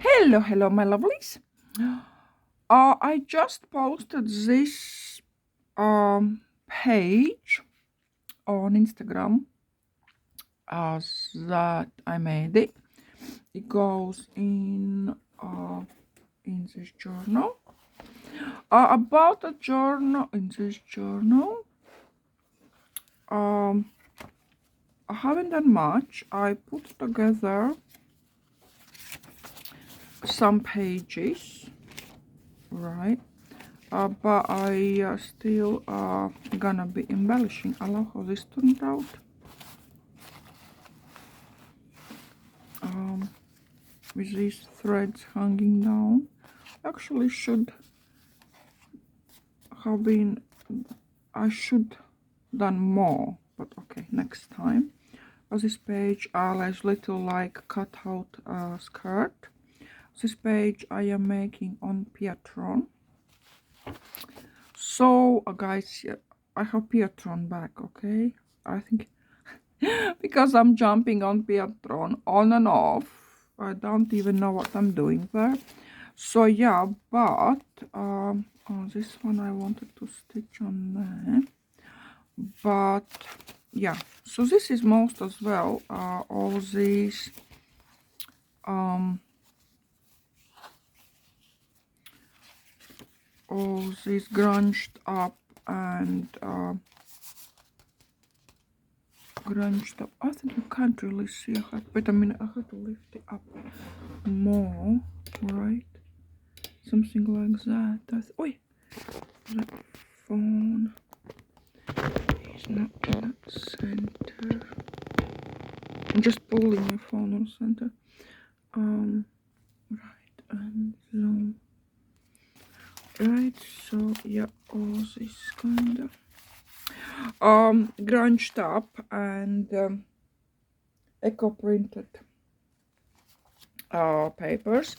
Hello, my lovelies. I just posted this page on Instagram that I made it. It goes in this journal. About the journal in this journal. I haven't done much. I put together some pages, right? But I still gonna be embellishing. I love how this turned out. With these threads hanging down. Actually should have been, I should done more, but okay, next time. This page is little like cut out skirt. This page I am making on Pietron. So guys, I have Pietron back, okay? I think because I'm jumping on Pietron on and off. I don't even know what I'm doing there. So yeah, but on this one I wanted to stitch on there. But yeah, so this is most as well. All these grunged up and grunged up. I think you can't really see. But I mean, I have to lift it up more, right? Something like that. That's, oi, that phone is not in the center. I'm just pulling my phone on center. Right, and zoom. Right, so yeah, all this kind of grunged up and eco printed papers,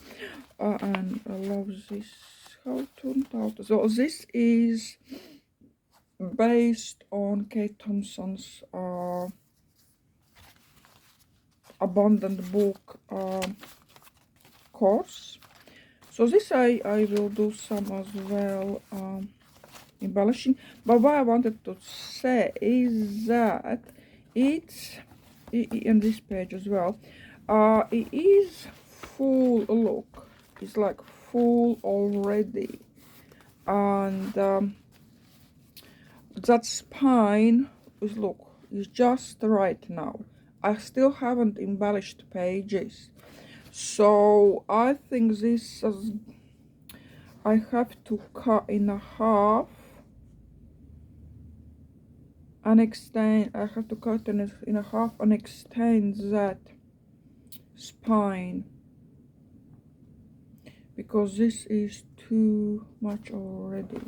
and I love this how it turned out. So this is based on Kate Thompson's abundant book course. So this I will do some as well embellishing, but what I wanted to say is that it's in this page as well, it is full. Look, it's like full already, and that spine is, look, is just right now. I still haven't embellished pages, so I think this is, I have to cut in half and extend. I have to cut in half and extend that spine, because this is too much already.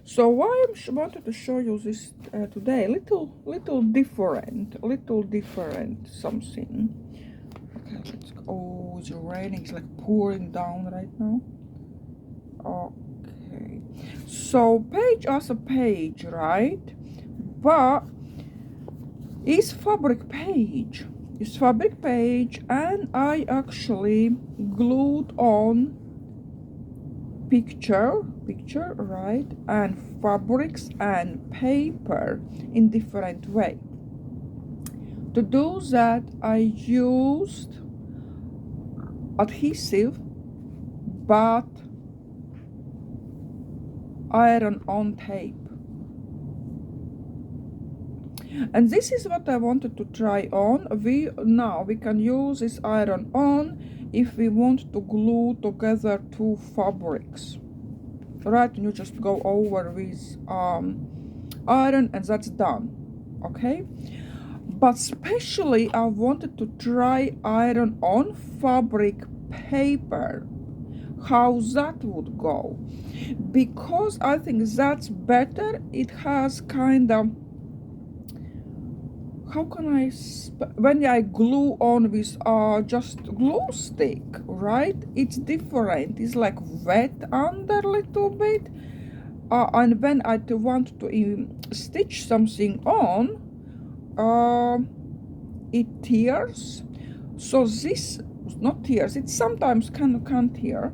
So why I wanted to show you this today, little different something. Okay, let's go. Oh, it's raining. It's like pouring down right now. Okay, so page as a page, right? But it's fabric page. It's fabric page, and I actually glued on picture, right, and fabrics and paper in different way. To do that, I used adhesive, but iron-on tape. And this is what I wanted to try on. Now we can use this iron-on if we want to glue together two fabrics, right? And you just go over with iron and that's done, okay? But especially I wanted to try iron-on fabric paper, how that would go, because I think that's better. It has kind of, how can I, when I glue on with just glue stick, right, it's different. It's like wet under a little bit, and when I want to stitch something on, it tears. So this not tears, it sometimes can't tear,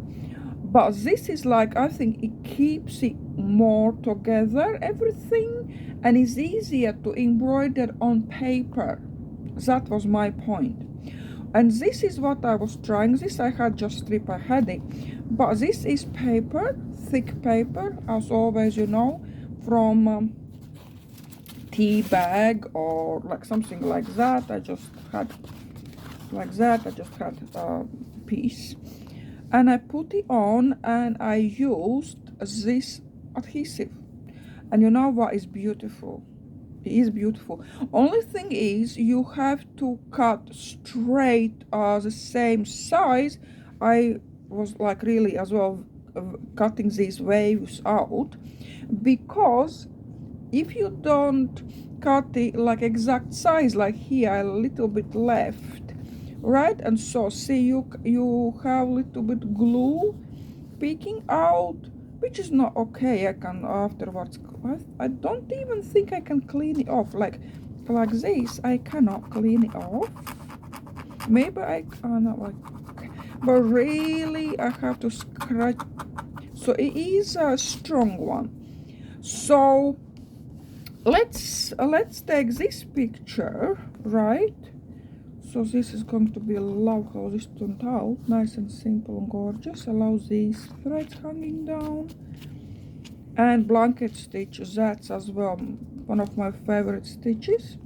but this is like, I think it keeps it more together, everything, and is easier to embroider on paper. That was my point. And this is what I was trying. This I had just strip, I had it, but this is paper, thick paper, as always, you know, from tea bag or like something like that. I just had like that. I just had a piece, and I put it on, and I used this adhesive, and you know what is beautiful? It is beautiful. Only thing is you have to cut straight the same size. I was like really as well cutting these waves out, because if you don't cut it like exact size, like here a little bit left, right, and so see you have a little bit glue peeking out, which is not okay. I can afterwards, I don't even think I can clean it off like this. I cannot clean it off. Maybe I cannot, like, okay. But really I have to scratch. So it is a strong one. So let's take this picture, right? So this is going to be love how this turned out, nice and simple and gorgeous. Allow these threads hanging down, and blanket stitch, that's as well one of my favorite stitches.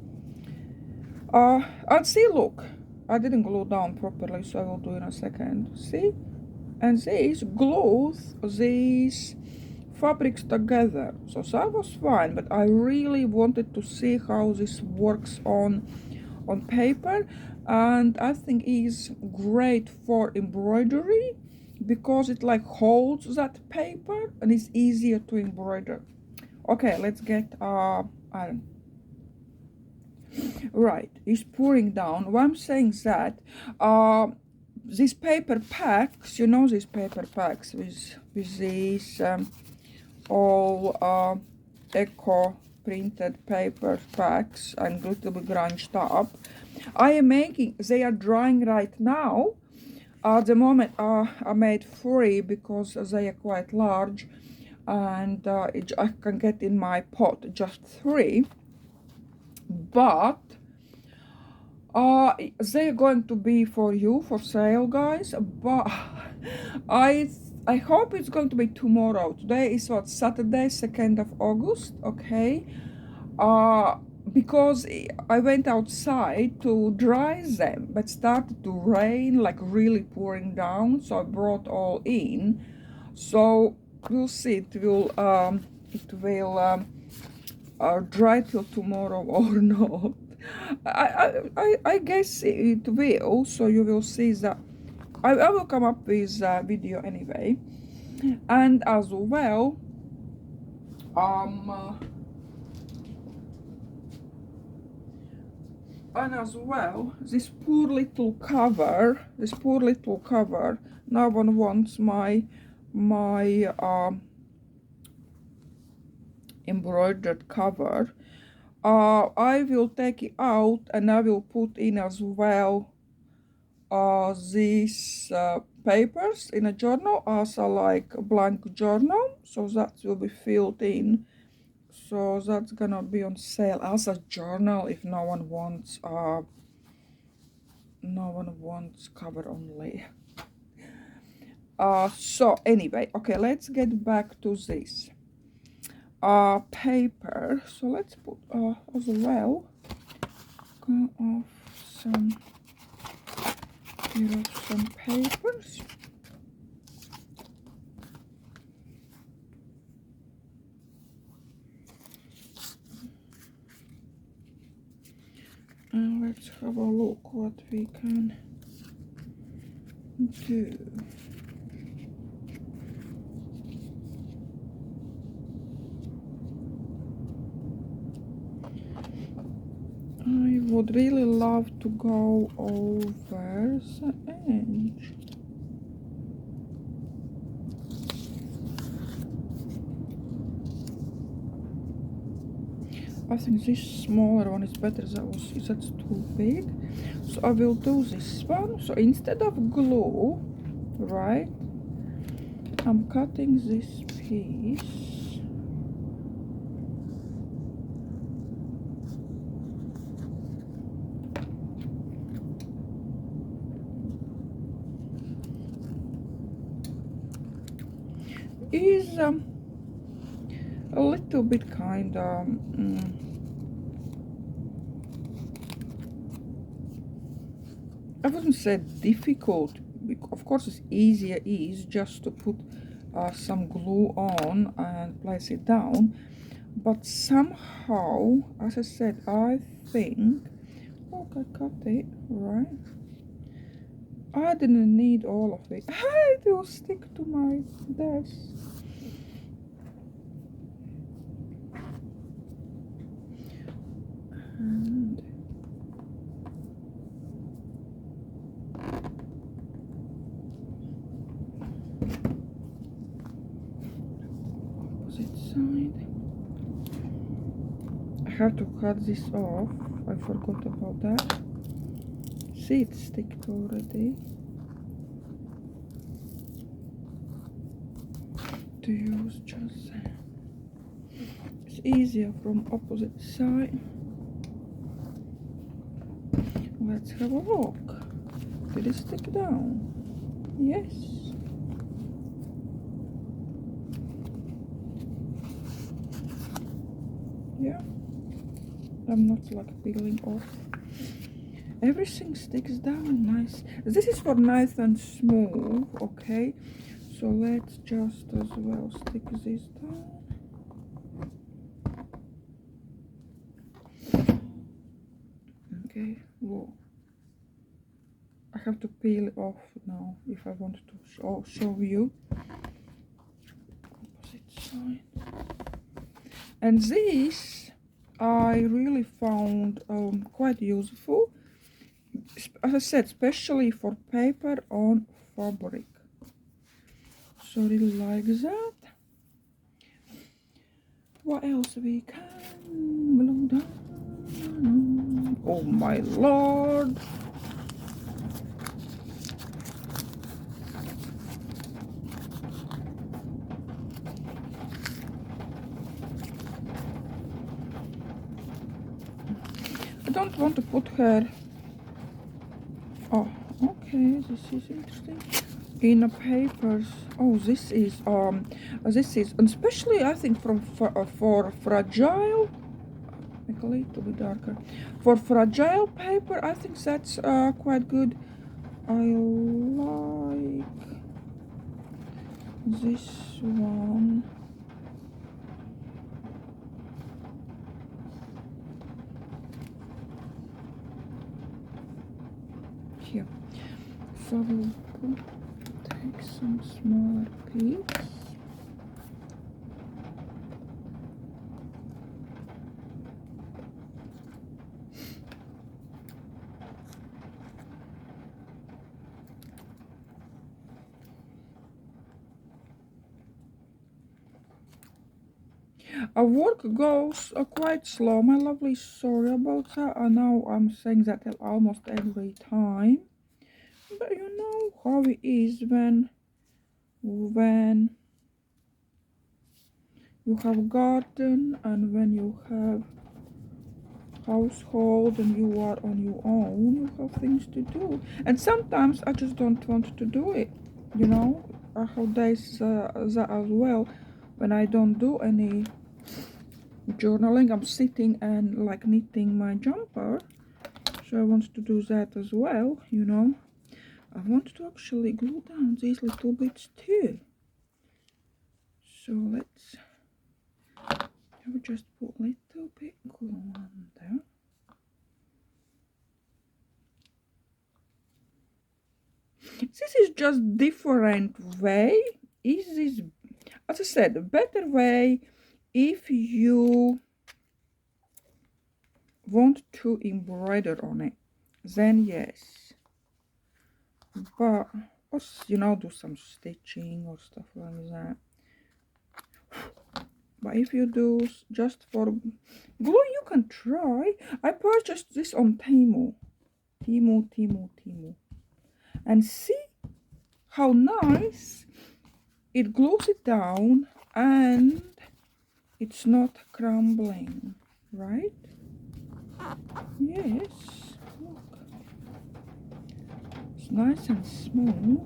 And see, look, I didn't glue down properly, so I will do in a second. See, and this glues these fabrics together, so that was fine, but I really wanted to see how this works on paper, and I think is great for embroidery because it like holds that paper and it's easier to embroider. Okay, let's get iron. Right, it's pouring down. Why I'm saying that, these paper packs, you know, these paper packs with these all eco printed paper packs and a little bit grunged up. I am making, they are drying right now. At the moment I made 3 because they are quite large, and I can get in my pot just 3, but they're going to be for you for sale, guys. But I hope it's going to be tomorrow. Today is what, Saturday, 2nd of August, okay? Because I went outside to dry them, but started to rain, like really pouring down, so I brought all in. So we'll see, it will dry till tomorrow or not. I guess it will, so you will see that I will come up with a video anyway. And as well, this poor little cover, no one wants my embroidered cover. I will take it out, and I will put in as well these papers in a journal as a like blank journal, so that will be filled in. So that's gonna be on sale as a journal if no one wants cover only. So anyway, okay, let's get back to this paper. So let's put as well go off some papers. And let's have a look what we can do. I would really love to go over the edge. I think this smaller one is better. That's too big. So So I will do this one. So instead of glue, right, I'm cutting this piece. Is a little bit kind of I wouldn't say difficult. Of course, it's easier is just to put some glue on and place it down. But somehow, as I said, I think, look, I cut it, right? I didn't need all of it. It will stick to my desk. And opposite side. I have to cut this off. I forgot about that. See, it sticked already. To use just it's easier from opposite side. Let's have a look. Did it stick down? Yes. Yeah. I'm not like peeling off. Everything sticks down nice. This is for nice and smooth, okay? So let's just as well stick this down. Okay, whoa. I have to peel it off now if I want to show you. Opposite side. And this I really found quite useful. As I said, especially for paper on fabric. So really like that. What else we can glue down? Oh my lord! I don't want to put her. Oh, okay, this is interesting. In the papers. Oh, this is especially I think for fragile. Make a little bit darker. For fragile paper, I think that's quite good. I like this one. Here. So we'll take some smaller piece. Our work goes quite slow, my lovely. Sorry about that. I know I'm saying that almost every time, but you know how it is when you have garden and when you have household and you are on your own, you have things to do. And sometimes I just don't want to do it, you know. I have days that as well when I don't do any journaling. I'm sitting and like knitting my jumper, so I want to do that as well, you know. I want to actually glue down these little bits too, so let's just put a little bit glue on there. This is just different way. Is this, as I said, a better way if you want to embroider on it, then yes. But you know, do some stitching or stuff like that. But if you do just for glue, you can try. I purchased this on Temu. Timu. And see how nice it glues it down and it's not crumbling, right? Yes, look, it's nice and smooth.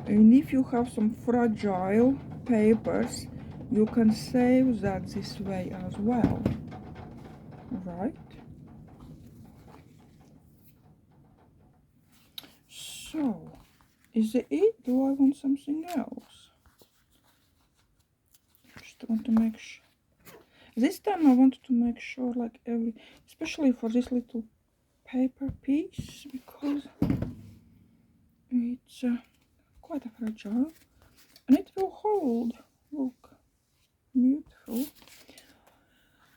And if you have some fragile papers, you can save that this way as well, right? So, is it? Do I want something else? Just want to make sure. This time I wanted to make sure, like especially for this little paper piece, because it's quite fragile and it will hold. Look, beautiful.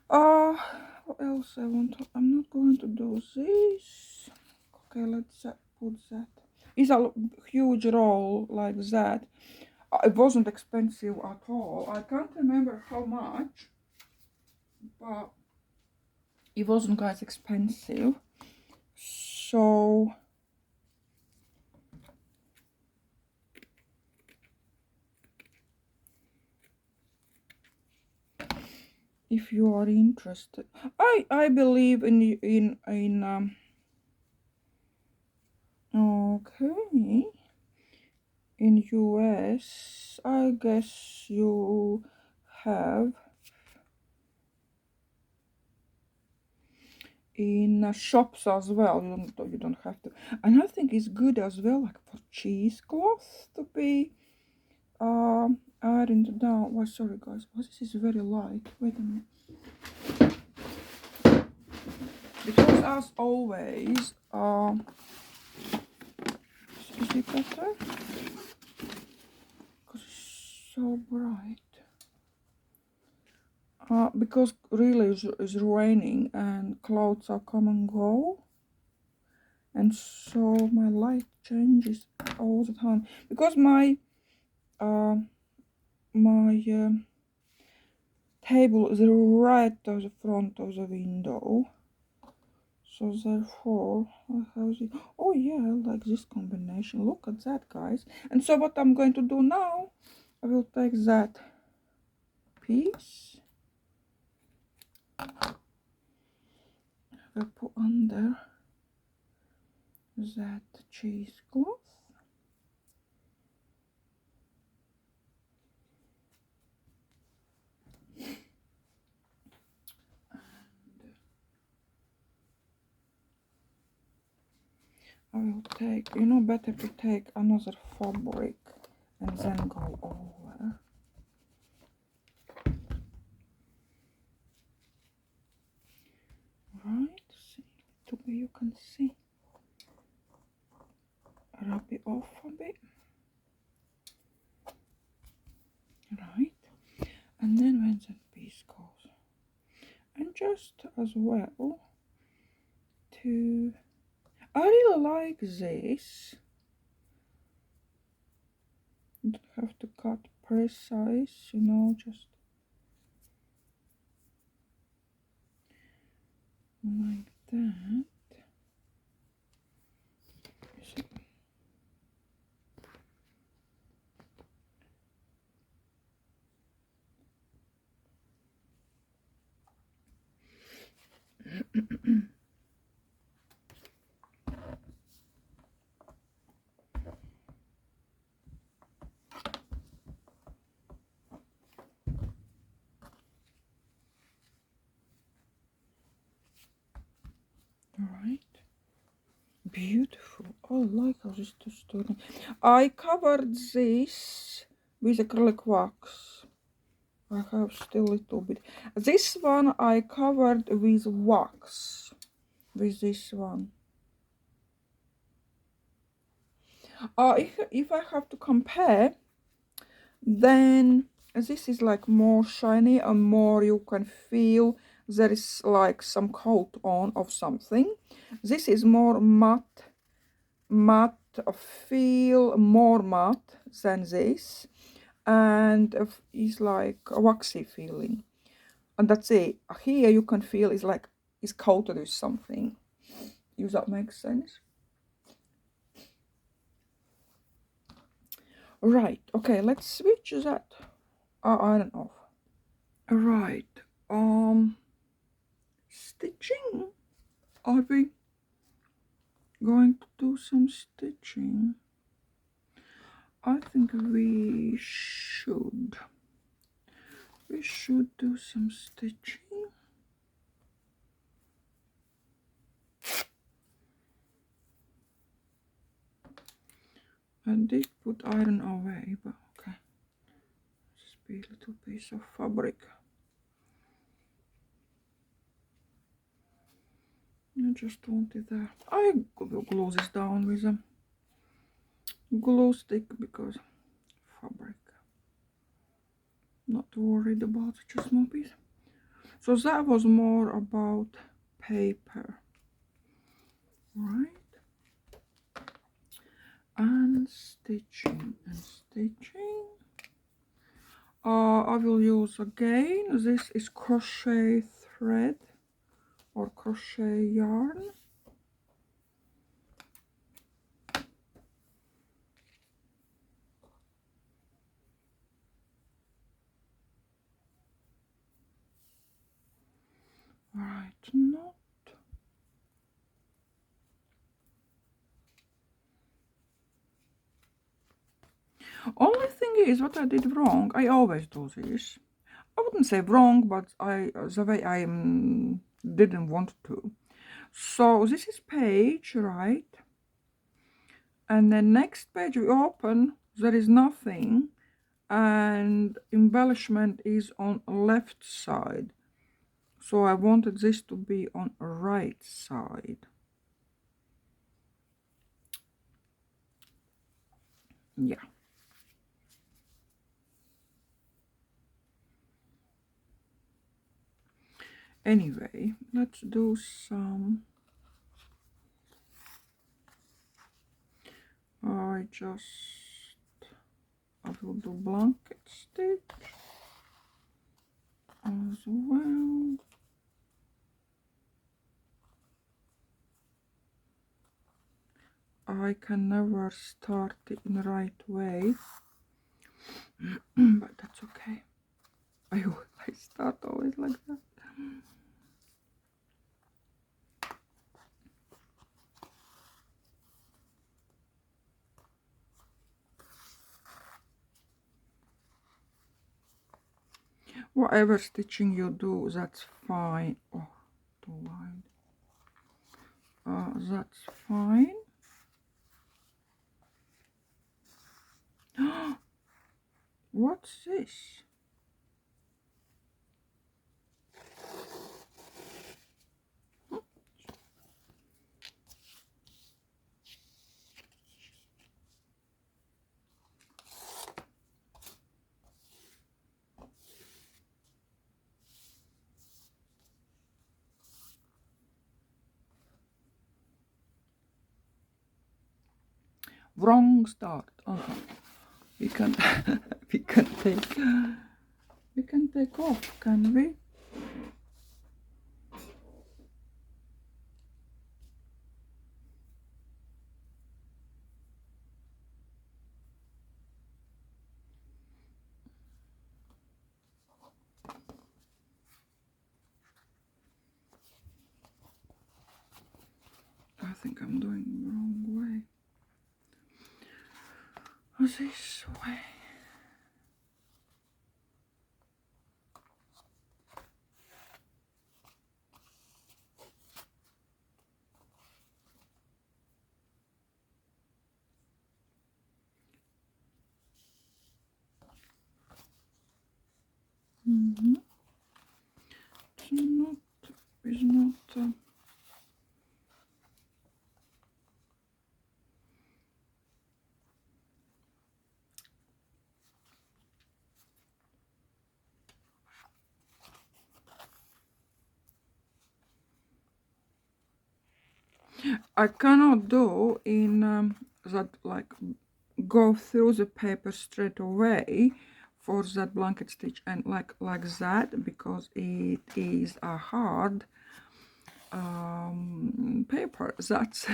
What else I want to? I'm not going to do this. Okay, let's put that. It's a huge roll like that. It wasn't expensive at all. I can't remember how much, but it wasn't quite expensive. So if you are interested, I believe in okay, in US I guess you have in shops as well. You don't have to, and I think it's good as well, like for cheesecloth to be ironed down. Well, sorry guys, this is very light. Wait a minute. Because as always, is it better? Because it's so bright. Because really it's raining and clouds are come and go, and so my light changes all the time. Because my table is right at the front of the window, so therefore I have the, oh yeah, I like this combination. Look at that, guys. And so what I'm going to do now, I will take that piece, I will put under that cheesecloth, I will take, better to take another fabric and then go over. Right, see, to be you can see. Rub it off a bit. Right, and then when that piece goes, and just as well to, I really like this. You don't have to cut precise, just like that. See? Right, beautiful. Oh, I like how this is story. I covered this with acrylic wax. I have still a little bit. This one I covered with wax. With this one. If I have to compare, then this is like more shiny and more you can feel there is like some coat on of something. This is more matte feel, more matte than this, and it's like a waxy feeling, and that's it. Here you can feel it's like it's coated with something. if that makes sense. Right, okay, let's switch that iron off. Right, stitching. Are we going to do some stitching? I think we should. We should do some stitching. I did put iron away, but okay. Just be a little piece of fabric. I just want it there. I will glue this down with a glue stick because fabric. Not worried about it, just small piece. So that was more about paper, right? And stitching and stitching. I will use again, this is crochet thread or crochet yarn. Right, not. Only thing is what I did wrong. I always do this. I wouldn't say wrong, but the way I didn't want to. So this is page, right? And then next page we open, there is nothing, and embellishment is on left side. So I wanted this to be on right side. Yeah. Anyway, let's do some. I will do blanket stitch as well. I can never start it in the right way, but that's okay. I start always like that. Whatever stitching you do, that's fine. Oh, too wide. That's fine. What's this? Wrong start. Okay. We can we can take off, can we? I think I'm doing the wrong way. This way. It's not. I cannot do in that, like, go through the paper straight away for that blanket stitch and like that, because it is hard. paper. That's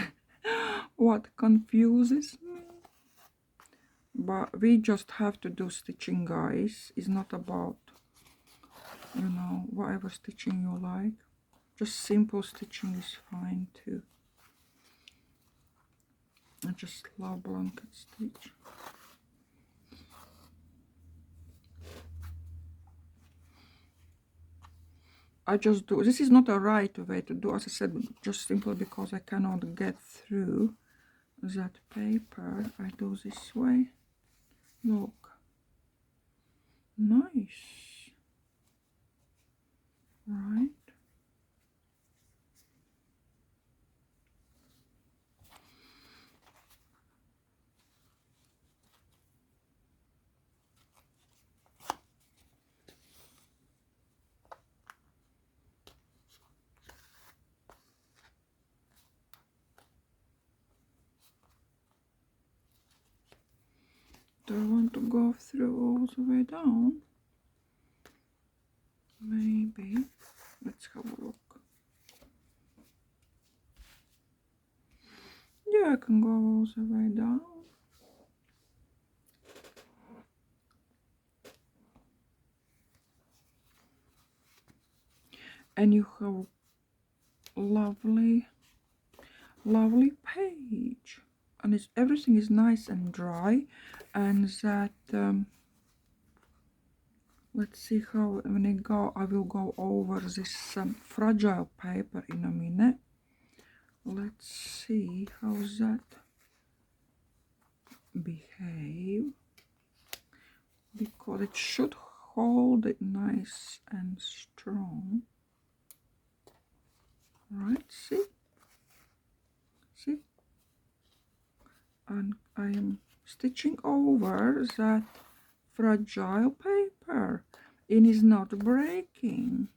what confuses me. But we just have to do stitching, guys. It's not about, you know, whatever stitching you like. Just simple stitching is fine too. I just love blanket stitch. I just do, this is not a right way to do, as I said, just simply because I cannot get through that paper. I do this way. Look. Nice. Right. Do I want to go through all the way down? Maybe. Let's have a look. Yeah, I can go all the way down. And you have lovely page, and everything is nice and dry, and that let's see how when I will go over this fragile paper in a minute. Let's see how that behave, because it should hold it nice and strong. Right, see, and I am stitching over that fragile paper and is not breaking.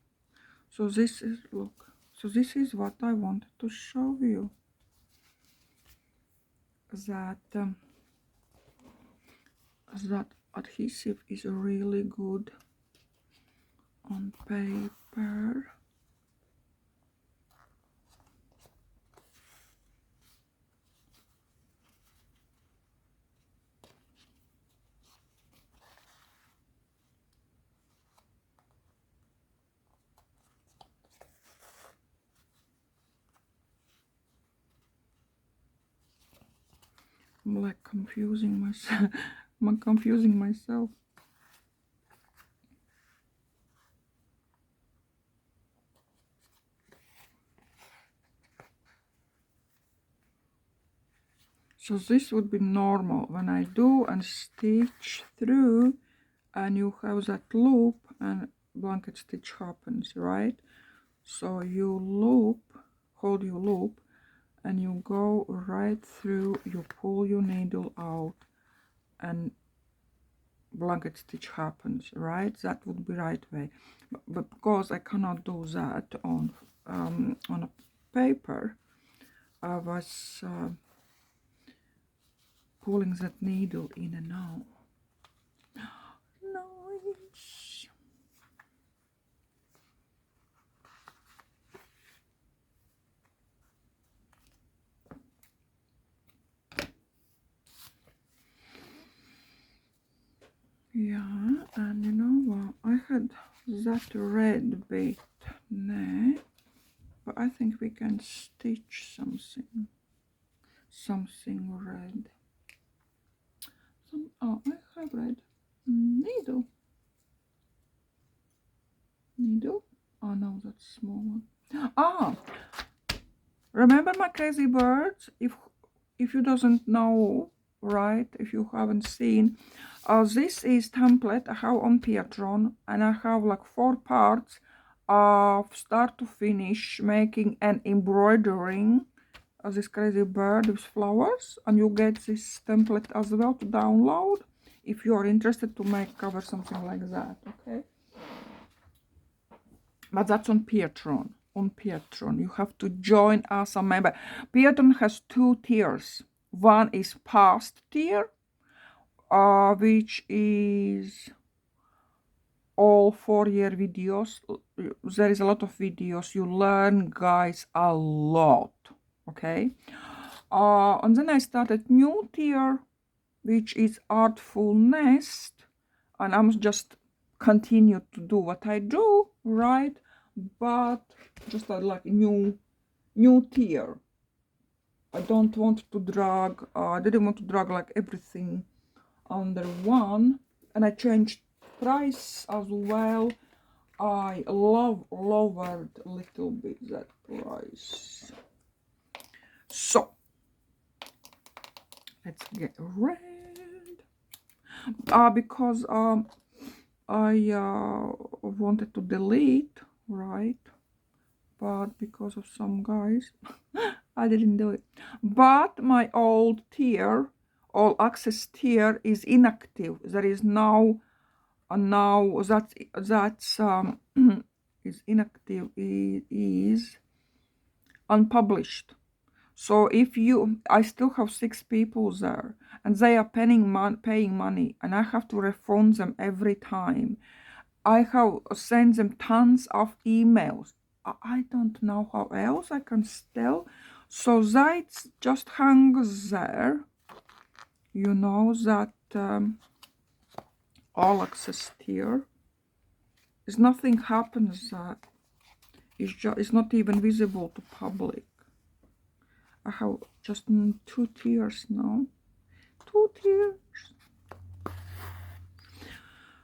So this is, look, so this is what I wanted to show you, that that adhesive is really good on paper. I'm like confusing myself. I'm confusing myself. So this would be normal when I do and stitch through, and you have that loop and blanket stitch happens, right? So you loop, hold your loop, and you go right through, you pull your needle out, and blanket stitch happens, right? That would be right way. But because I cannot do that on a paper, I was pulling that needle in and out. Nice. Yeah, and you know what? I had that red bit there, but I think we can stitch something red. Oh, I have red needle. Oh no, that's small one. Ah, remember my crazy birds? If you doesn't know, right, if you haven't seen, this is template I have on Patreon, and I have like 4 parts of start to finish making and embroidering this crazy bird with flowers, and you get this template as well to download if you are interested to make cover something like that. Okay, but that's on Patreon. On Patreon, you have to join as a member. Patreon has 2 tiers. One is past tier, which is all 4-year videos. There is a lot of videos. You learn, guys, a lot. Okay. And then I started new tier, which is Artful Nest, and I'm just continue to do what I do, right? But just like new tier. I don't want to drag. I didn't want to drag like everything under one, and I changed price as well. I lowered a little bit that price. So let's get red. Because I wanted to delete, right? But because of some guys, I didn't do it. But my old tier, all access tier, is inactive. There is now that's is inactive. It is unpublished. So if I still have 6 people there, and they are paying money, and I have to refund them every time. I have sent them tons of emails. I don't know how else I can tell. So that just hangs there. You know that all access tier. Is nothing happens that it's not even visible to public. I have just 2 tiers now. 2 tiers.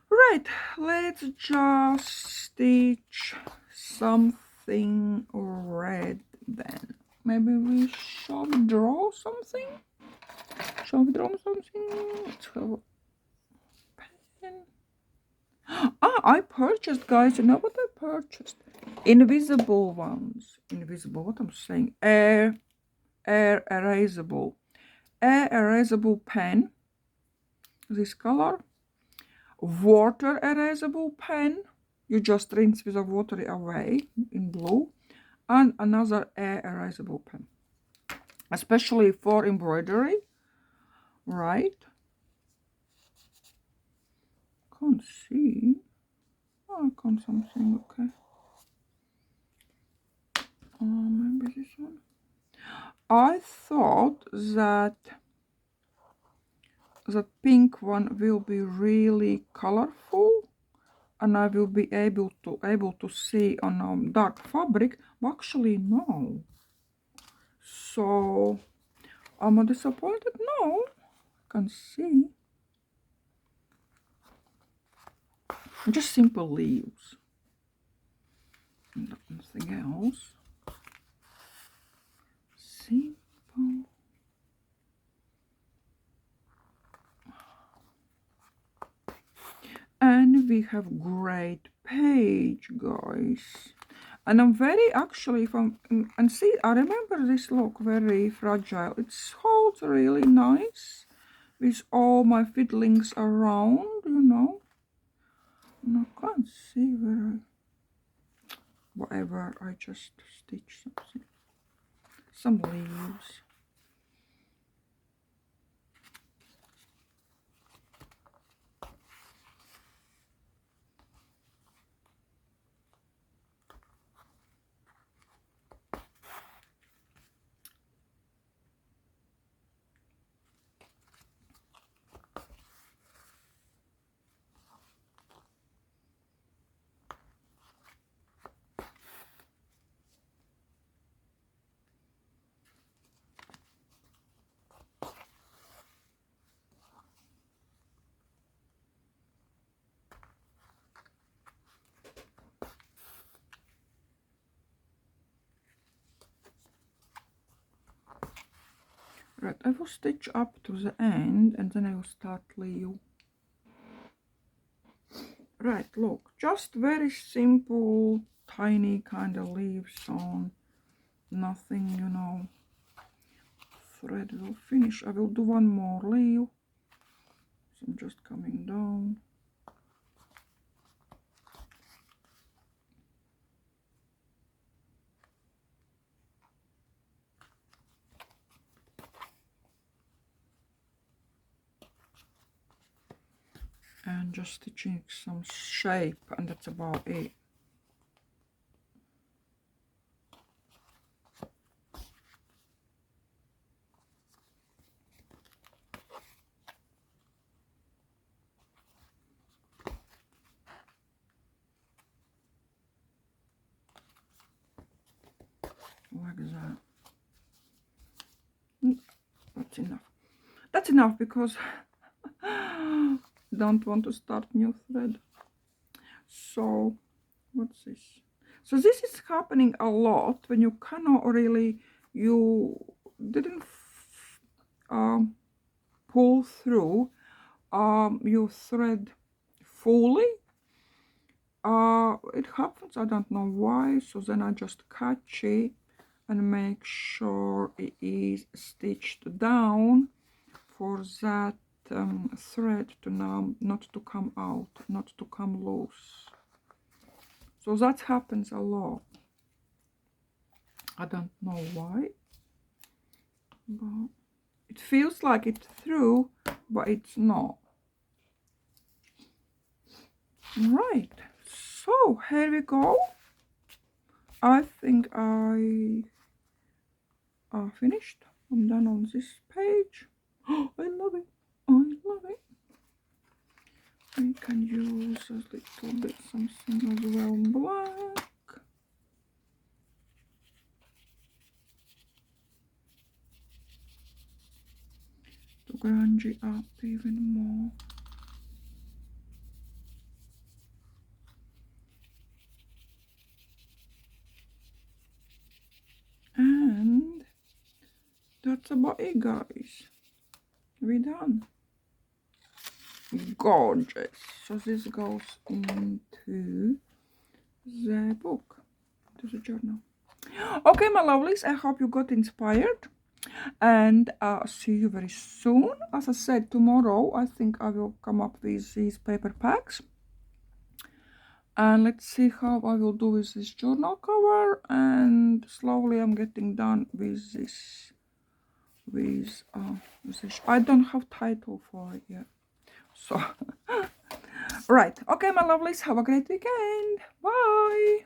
Right, let's just stitch something red then. Maybe shall we draw something? Shall we draw something? Let's have a pen. I purchased, guys. You know what I purchased? Invisible ones. Invisible, what I'm saying? Air erasable. Air erasable pen. This color. Water erasable pen. You just rinse with the water away in blue. And another air erasable pen. Especially for embroidery. Right? Can't see. Oh, I can't something. Okay. Maybe this one. I thought that the pink one will be really colorful, and I will be able to see on dark fabric. But actually, no. So I'm disappointed. No, I can see just simple leaves, nothing else. Simple. And we have great page, guys. And I'm very actually and see, I remember this look very fragile. It holds really nice with all my fiddlings around, you know. And I can't see whatever, I just stitched something. Some leaves. Right, I will stitch up to the end and then I will start leaf. Right, look, just very simple, tiny kind of leaves on. Nothing, you know. Thread will finish. I will do one more leaf. So I'm just coming down. and just stitching some shape, and that's about it. Like that. That's enough. That's enough because don't want to start new thread. So what's this? So this is happening a lot when you cannot really, you didn't pull through your thread fully. It happens, I don't know why, so then I just catch it and make sure it is stitched down for that thread to now not to come out, not to come loose. So that happens a lot. I don't know why, but it feels like it's through, but it's not. Right, so here we go. I think I finished. I'm done on this page. Oh, I love it. I love it. I can use a little bit something as well black. To grunge it up even more. And that's about it, guys. We're done. Gorgeous. So this goes into the book, to the journal. Okay, my lovelies, I hope you got inspired, and see you very soon. As I said, tomorrow I think I will come up with these paper packs, and let's see how I will do with this journal cover, and slowly I'm getting done with this I don't have title for it yet, so right. Okay, my lovelies, have a great weekend. Bye.